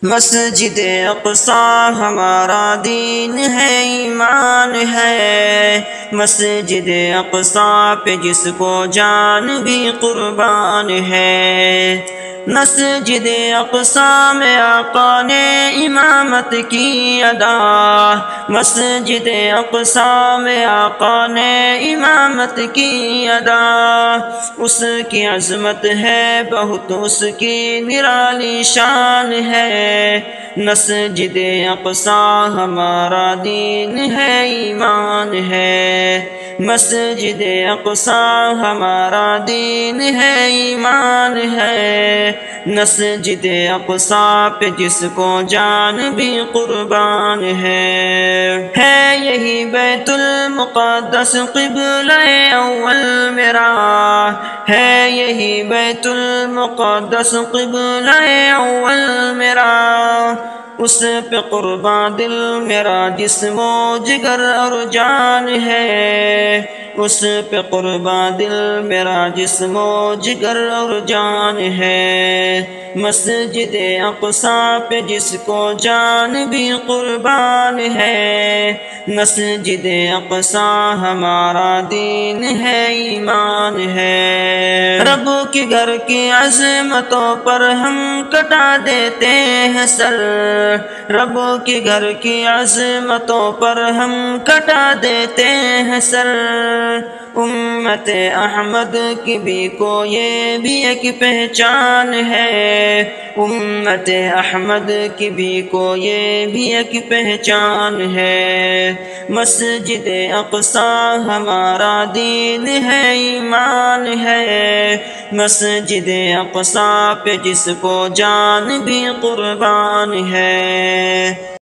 مسجد اقصی ہمارا دین ہے، ایمان ہے۔ مسجد اقصی پہ جس کو جان بھی قربان ہے۔ مسجد اقصی میں آقا نے امامت کی ادا، مسجد اقصی میں آقا نے امامت کی ادا۔ اس کی عظمت ہے بہت، اس کی نرالی شان ہے۔ مسجد اقصی ہمارا دین ہے، ایمان ہے۔ مسجد اقصی ہمارا دین ہے، ایمان ہے۔ مسجد اقصی پہ جس کو جان بھی قربان ہے یہی بیت المقدس قبلہ اول میرا، ہے یہی بیت المقدس قبلہ اول میرا۔ اس پہ قربان دل میرا، جسم و جگر اور جان ہے۔ اس پہ قربان دل میرا، جسم و جگر اور جان ہے۔ مسجد اقصی پہ جس کو جان بھی قربان ہے۔ مسجد اقصی ہمارا دین ہے، ایمان ہے۔ رب کے گھر کی عظمتوں پر ہم کٹا دیتے ہیں سر، رب کے گھر کی عظمتوں پر ہم کٹا دیتے ہیں سر۔ امت احمد کی بھی کو یہ بھی ایک پہچان ہے، امت احمد کی بھی کو یہ بھی ایک پہچان ہے۔ مسجد اقصی ہمارا دین ہے، ایمان ہے۔ مسجد اقصی پہ جس کو جان بھی قربان ہے۔